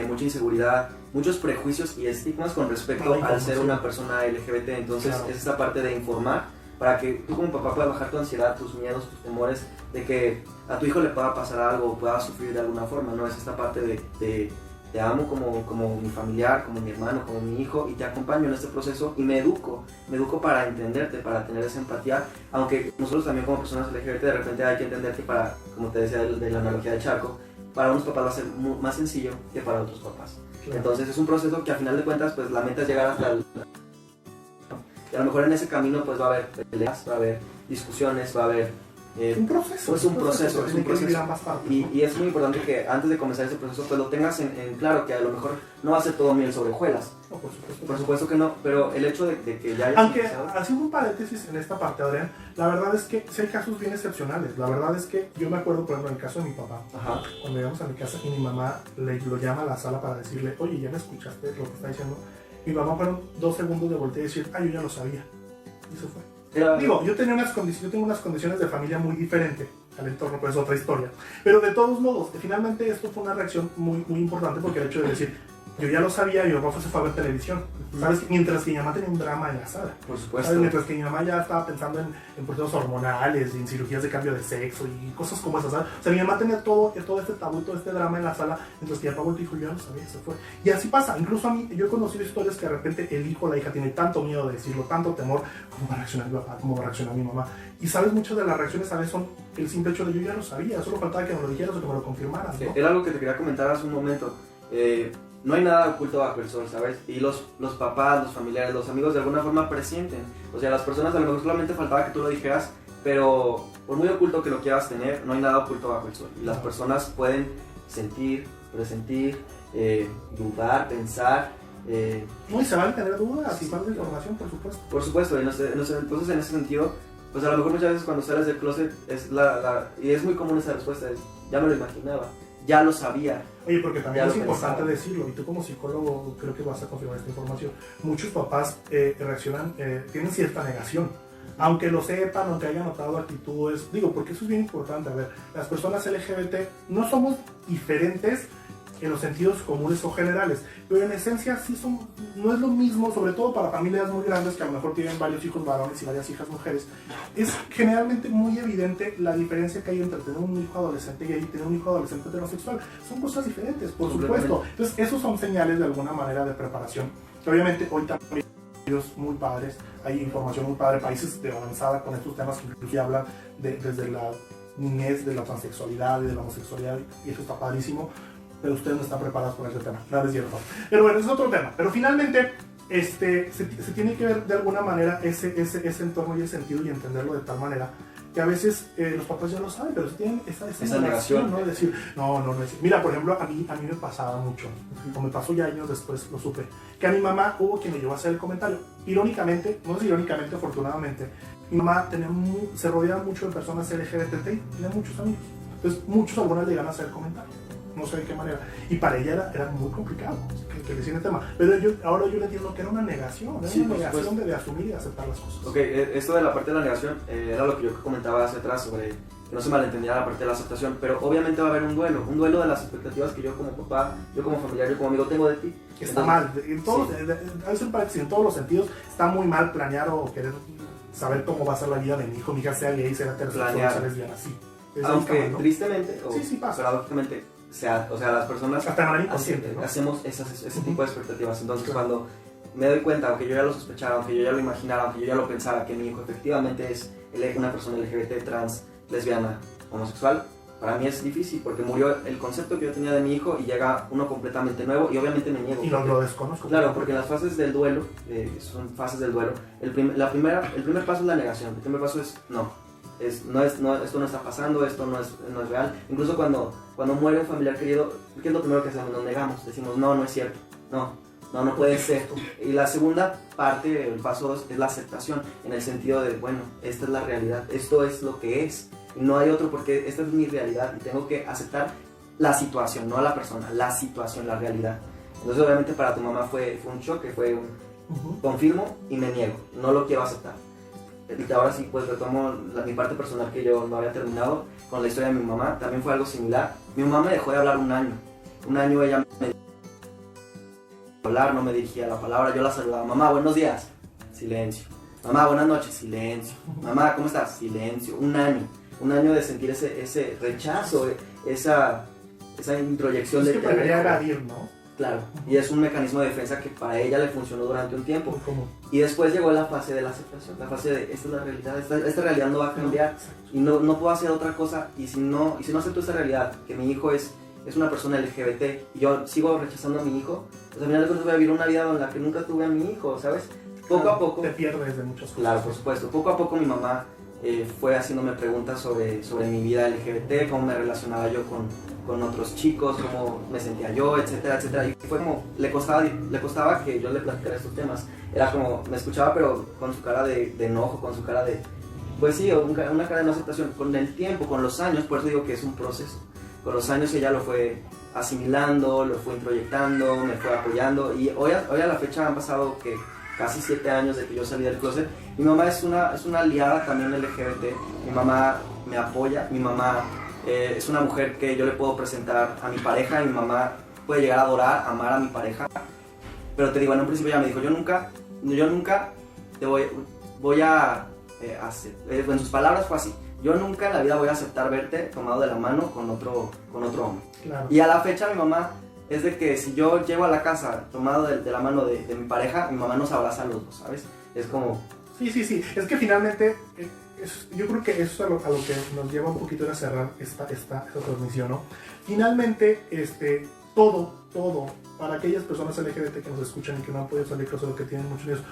mucha inseguridad, muchos prejuicios y estigmas con respecto al ser una persona LGBT. Entonces, claro, es esta parte de informar para que tú como papá puedas bajar tu ansiedad, tus miedos, tus temores de que a tu hijo le pueda pasar algo o pueda sufrir de alguna forma, ¿no? Es esta parte de te amo como mi familiar, como mi hermano, como mi hijo, y te acompaño en este proceso y me educo para entenderte, para tener esa empatía, aunque nosotros también como personas LGBT de repente hay que entender que para, como te decía de la analogía del charco, para unos papás va a ser más sencillo que para otros papás. Claro. Entonces es un proceso que a final de cuentas pues la meta es llegar hasta el... Y a lo mejor en ese camino pues va a haber peleas, va a haber discusiones, va a haber un proceso. Es un proceso. ¿no? Y es muy importante que antes de comenzar ese proceso pues lo tengas en claro, que a lo mejor no va a ser todo miel sobre hojuelas. No, por supuesto. Por supuesto que no, pero el hecho de que ya hayas Aunque, empezado... haciendo un paréntesis en esta parte, Adrián, la verdad es que sí hay casos bien excepcionales. La verdad es que yo me acuerdo, por ejemplo, en el caso de mi papá, Ajá. cuando llegamos a mi casa y mi mamá lo llama a la sala para decirle, oye, ¿ya me escuchaste lo que está diciendo? Mi mamá fueron 2 segundos de voltear y decir, yo ya lo sabía. Y se fue. Digo, yo tengo unas condiciones de familia muy diferentes al entorno, pues es otra historia. Pero de todos modos, finalmente esto fue una reacción muy, muy importante porque el hecho de decir, yo ya lo sabía y mi papá se fue a ver televisión, ¿sabes? Mientras que mi mamá tenía un drama en la sala. Por supuesto. ¿Sabes? Mientras que mi mamá ya estaba pensando en procesos hormonales, en cirugías de cambio de sexo y cosas como esas, ¿sabes? O sea, mi mamá tenía todo este tabú, todo este drama en la sala, mientras que mi papá volteó y dijo, yo ya lo sabía, se fue. Y así pasa, incluso a mí, yo he conocido historias que de repente el hijo o la hija tiene tanto miedo de decirlo, tanto temor, cómo va a reaccionar mi papá, cómo va a reaccionar mi mamá. Y sabes, muchas de las reacciones a veces son el simple hecho de yo ya lo sabía, solo faltaba que me lo dijeras o que me lo confirmaras, ¿no? Era algo que te quería comentar hace un momento. No hay nada oculto bajo el sol, ¿sabes? Y los papás, los familiares, los amigos de alguna forma presienten. O sea, las personas a lo mejor solamente faltaba que tú lo dijeras, pero por muy oculto que lo quieras tener, no hay nada oculto bajo el sol. Y las personas pueden sentir, presentir, dudar, pensar. No, y se van a tener dudas y falta de información, por supuesto. Por supuesto, entonces en ese sentido, pues a lo mejor muchas veces cuando sales del closet, y es muy común esa respuesta, es, ya me lo imaginaba, ya lo sabía. Oye, porque también ya es importante pensaba. decirlo, y tú como psicólogo creo que vas a confirmar esta información, muchos papás reaccionan, tienen cierta negación, aunque lo sepan, aunque hayan notado actitudes, digo, porque eso es bien importante, a ver, las personas LGBT no somos diferentes en los sentidos comunes o generales, pero en esencia sí son, no es lo mismo, sobre todo para familias muy grandes que a lo mejor tienen varios hijos varones y varias hijas mujeres, es generalmente muy evidente la diferencia que hay entre tener un hijo adolescente y tener un hijo adolescente heterosexual. Son cosas diferentes, por supuesto. Entonces, esos son señales de alguna manera de preparación, que obviamente hoy también hay videos muy padres, hay información muy padre, países de avanzada con estos temas que incluso hablan desde la niñez, de la transexualidad y de la homosexualidad, y eso está padrísimo. Pero ustedes no están preparados por ese tema, nada es cierto. Pero bueno, es otro tema. Pero finalmente, se tiene que ver de alguna manera ese entorno y el sentido y entenderlo de tal manera que a veces los papás ya lo saben, pero tienen esa negación, ¿no? De decir, no es. Mira, por ejemplo, a mí me pasaba mucho, o me pasó ya años después, lo supe, que a mi mamá hubo quien me llevó a hacer el comentario. Irónicamente, no es irónicamente, afortunadamente, mi mamá se rodeaba mucho de personas LGBTI, tenía muchos amigos. Entonces, muchos algunas llegan a hacer el comentario. No sé de qué manera. Y para ella era muy complicado que le hicieran el tema. Pero ahora yo le entiendo que era una negación, era una negación de asumir y aceptar las cosas. Ok, esto de la parte de la negación era lo que yo comentaba hacia atrás sobre que no se malentendiera la parte de la aceptación, pero obviamente va a haber un duelo de las expectativas que yo como papá, yo como familiar, yo como amigo tengo de ti. Está mal, en todos, sí. En todos los sentidos está muy mal planear o querer saber cómo va a ser la vida de mi hijo, mi hija sea gay, sea heterosexual, sea lesbiana, así. Aunque mal, ¿no? Tristemente, sí pasa. Paradójicamente, o sea, las personas hacemos ese tipo de expectativas. Entonces, cuando me doy cuenta, aunque yo ya lo sospechara, aunque yo ya lo imaginara, aunque yo ya lo pensara, que mi hijo efectivamente es una persona LGBT, trans, lesbiana, homosexual, para mí es difícil porque murió el concepto que yo tenía de mi hijo y llega uno completamente nuevo y obviamente me niego. Y lo desconozco. Claro, porque en las fases del duelo, son fases del duelo, el primer paso es la negación, el primer paso es no. Esto no está pasando, esto no es real. Incluso cuando muere un familiar querido, ¿qué es lo primero que hacemos? Nos negamos, decimos no es cierto, no puede ser. Y la segunda parte, el paso 2, es la aceptación, en el sentido de, bueno, esta es la realidad, esto es lo que es, y no hay otro porque esta es mi realidad y tengo que aceptar la situación, no a la persona, la situación, la realidad. Entonces obviamente para tu mamá fue un choque, fue un confirmo y me niego, no lo quiero aceptar. Y ahora sí, pues retomo mi parte personal que yo no había terminado con la historia de mi mamá. También fue algo similar. Mi mamá me dejó de hablar un año. Un año ella me dejó de hablar, no me dirigía la palabra. Yo la saludaba. Mamá, buenos días. Silencio. Mamá, buenas noches. Silencio. Mamá, ¿cómo estás? Silencio. Un año de sentir ese rechazo, esa introyección de... Es que prefería evadir, ¿no? Claro, y es un mecanismo de defensa que para ella le funcionó durante un tiempo. Y después llegó la fase de la aceptación, la fase de esta es la realidad, esta realidad no va a cambiar y no puedo hacer otra cosa. Y si no acepto esta realidad, que mi hijo es una persona LGBT y yo sigo rechazando a mi hijo, pues al final de cuentas voy a vivir una vida en la que nunca tuve a mi hijo, ¿sabes? Poco a poco... Te pierdes de muchas cosas. Claro, por supuesto. Poco a poco mi mamá fue haciéndome preguntas sobre mi vida LGBT, cómo me relacionaba yo con otros chicos, cómo me sentía yo, etcétera, etcétera. Y fue como, le costaba que yo le platicara estos temas. Era como, me escuchaba pero con su cara de enojo, con su cara de, pues sí, una cara de no aceptación. Con el tiempo, con los años, por eso digo que es un proceso. Con los años ella lo fue asimilando, lo fue introyectando, me fue apoyando. Y hoy a la fecha han pasado que casi 7 años de que yo salí del closet. Mi mamá es una aliada también LGBT. Mi mamá me apoya, mi mamá es una mujer que yo le puedo presentar a mi pareja, y mi mamá puede llegar a adorar, amar a mi pareja. Pero te digo, en un principio ella me dijo, yo nunca te voy a hacer, en sus palabras fue así, yo nunca en la vida voy a aceptar verte tomado de la mano con otro hombre. Claro. Y a la fecha mi mamá es de que si yo llego a la casa tomado de la mano de mi pareja, mi mamá nos abraza a los dos, ¿sabes? Es como... Sí, es que finalmente... yo creo que eso es a lo que nos lleva un poquito a cerrar esta transmisión, ¿no? Finalmente, todo, para aquellas personas LGBT que nos escuchan y que no han podido salir de lo que tienen muchos niños,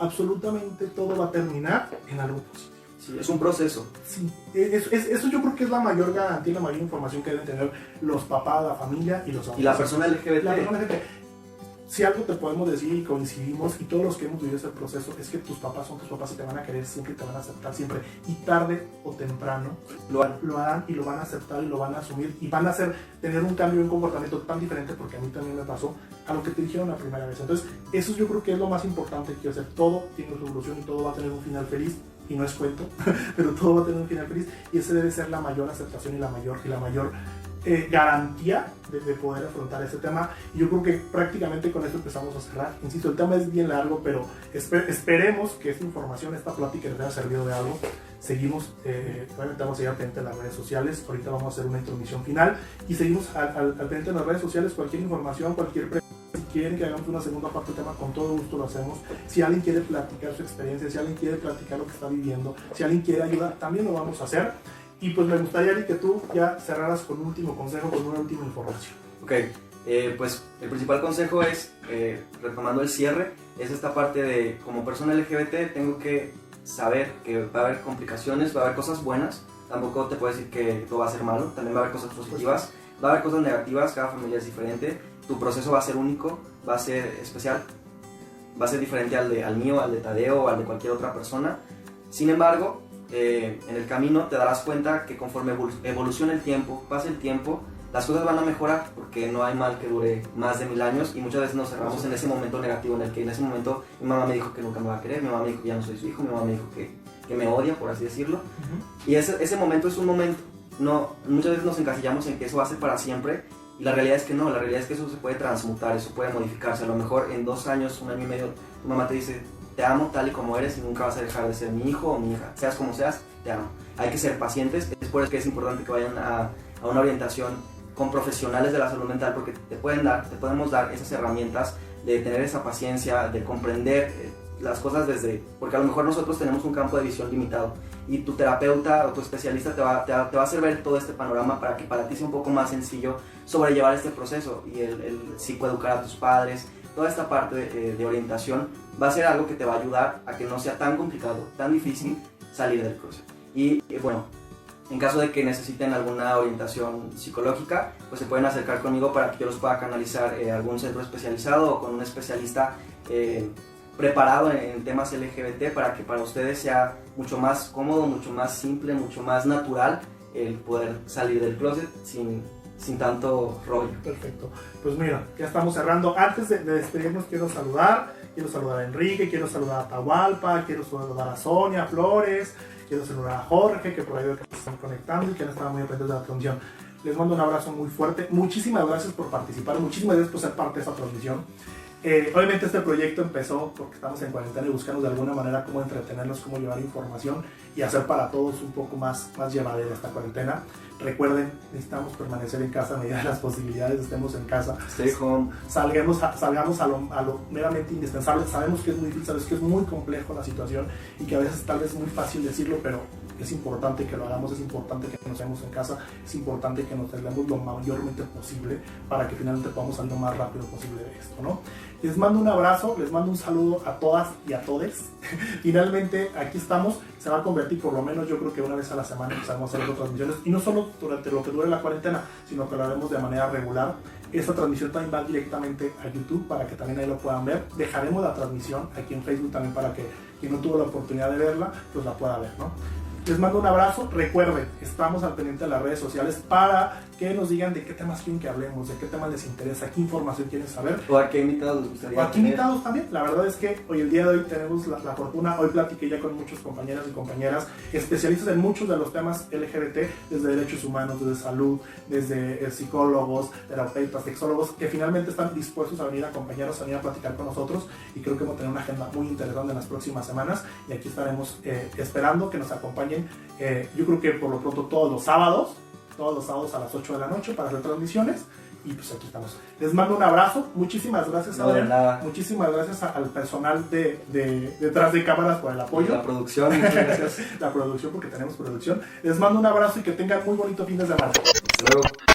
absolutamente todo va a terminar en algo positivo. Sí, es un proceso. Sí, eso yo creo que es la mayor garantía, la mayor información que deben tener los papás, la familia y los amigos. Y la persona LGBT. La persona LGBT. Si algo te podemos decir y coincidimos, y todos los que hemos vivido ese proceso, es que tus papás son tus papás y te van a querer siempre y te van a aceptar siempre. Y tarde o temprano lo harán y lo van a aceptar y lo van a asumir y van a tener un cambio en comportamiento tan diferente, porque a mí también me pasó, a lo que te dijeron la primera vez. Entonces, eso yo creo que es lo más importante que hacer. Todo tiene su evolución y todo va a tener un final feliz. Y no es cuento, pero todo va a tener un final feliz. Y ese debe ser la mayor aceptación y la mayor garantía de poder afrontar ese tema. Y yo creo que prácticamente con esto empezamos a cerrar. Insisto, el tema es bien largo, pero esperemos que esta información, esta plática les haya servido de algo. Seguimos, obviamente vamos a seguir al pendiente de las redes sociales. Ahorita vamos a hacer una introducción final y seguimos al pendiente de las redes sociales. Cualquier información, cualquier pregunta, si quieren que hagamos una segunda parte del tema, con todo gusto lo hacemos. Si alguien quiere platicar su experiencia, si alguien quiere platicar lo que está viviendo, si alguien quiere ayudar, también lo vamos a hacer. Y pues me gustaría, Ari, que tú ya cerraras con un último consejo, con una última información. Ok, pues el principal consejo es, retomando el cierre, es esta parte de, como persona LGBT, tengo que saber que va a haber complicaciones, va a haber cosas buenas. Tampoco te puedo decir que todo va a ser malo, también va a haber cosas positivas, va a haber cosas negativas, cada familia es diferente. Tu proceso va a ser único, va a ser especial, va a ser diferente al mío, al de Tadeo, al de cualquier otra persona. Sin embargo, en el camino te darás cuenta que conforme evolucione el tiempo, pase el tiempo, las cosas van a mejorar, porque no hay mal que dure más de 1000 años, y muchas veces nos cerramos en ese momento negativo en el que en ese momento mi mamá me dijo que nunca me va a querer, mi mamá me dijo que ya no soy su hijo, mi mamá me dijo que me odia, por así decirlo. Y ese momento es un momento. No, muchas veces nos encasillamos en que eso va a ser para siempre, y la realidad es que no, la realidad es que eso se puede transmutar, eso puede modificarse. A lo mejor en 2 años, 1 año y medio, tu mamá te dice: te amo tal y como eres y nunca vas a dejar de ser mi hijo o mi hija, seas como seas, te amo. Hay que ser pacientes, es por eso que es importante que vayan a una orientación con profesionales de la salud mental, porque te podemos dar esas herramientas de tener esa paciencia, de comprender las cosas porque a lo mejor nosotros tenemos un campo de visión limitado, y tu terapeuta o tu especialista te va a hacer ver todo este panorama para que para ti sea un poco más sencillo sobrellevar este proceso, y el psicoeducar a tus padres. Toda esta parte de orientación va a ser algo que te va a ayudar a que no sea tan complicado, tan difícil salir del closet. Y bueno, en caso de que necesiten alguna orientación psicológica, pues se pueden acercar conmigo para que yo los pueda canalizar a algún centro especializado o con un especialista preparado en temas LGBT, para que para ustedes sea mucho más cómodo, mucho más simple, mucho más natural el poder salir del closet sin tanto rollo. Perfecto. Pues mira, ya estamos cerrando. Antes de despedirnos, quiero saludar a Enrique, quiero saludar a Atahualpa, quiero saludar a Sonia Flores, quiero saludar a Jorge, que por ahí veo que se están conectando y que han estado muy atentos de la transmisión. Les mando un abrazo muy fuerte. Muchísimas gracias por participar, muchísimas gracias por ser parte de esta transmisión. Obviamente este proyecto empezó porque estamos en cuarentena y buscamos de alguna manera cómo entretenernos, cómo llevar información y hacer para todos un poco más llevadera esta cuarentena. Recuerden, necesitamos permanecer en casa a medida de las posibilidades, estemos en casa. Stay home. Salgamos a lo meramente indispensable. Sabemos que es muy difícil, sabemos que es muy complejo la situación y que a veces tal vez es muy fácil decirlo, pero es importante que lo hagamos, es importante que nos veamos en casa, es importante que nos tengamos lo mayormente posible para que finalmente podamos salir lo más rápido posible de esto, ¿no? Les mando un abrazo, les mando un saludo a todas y a todes. Finalmente aquí estamos, se va a convertir por lo menos yo creo que una vez a la semana empezamos a hacer transmisiones, y no solo durante lo que dure la cuarentena, sino que lo haremos de manera regular. Esta transmisión también va directamente a YouTube para que también ahí lo puedan ver. Dejaremos la transmisión aquí en Facebook también para que quien no tuvo la oportunidad de verla, pues la pueda ver, ¿no? Les mando un abrazo. Recuerden, estamos al pendiente de las redes sociales para que nos digan de qué temas quieren que hablemos, de qué temas les interesa, qué información quieren saber. O a qué invitados les gustaría O a qué invitados también. La verdad es que hoy, el día de hoy, tenemos la fortuna. Hoy platiqué ya con muchos compañeros y compañeras especialistas en muchos de los temas LGBT, desde derechos humanos, desde salud, desde psicólogos, terapeutas, sexólogos, que finalmente están dispuestos a venir a acompañarnos, a venir a platicar con nosotros, y creo que vamos a tener una agenda muy interesante en las próximas semanas, y aquí estaremos esperando que nos acompañen. Yo creo que por lo pronto todos los sábados a las 8 de la noche para hacer transmisiones, y pues aquí estamos. Les mando un abrazo, muchísimas gracias a muchísimas gracias al personal de detrás de cámaras por el apoyo. La producción, muchas gracias. La producción, porque tenemos producción. Les mando un abrazo y que tengan muy bonito fin de semana. Hasta luego.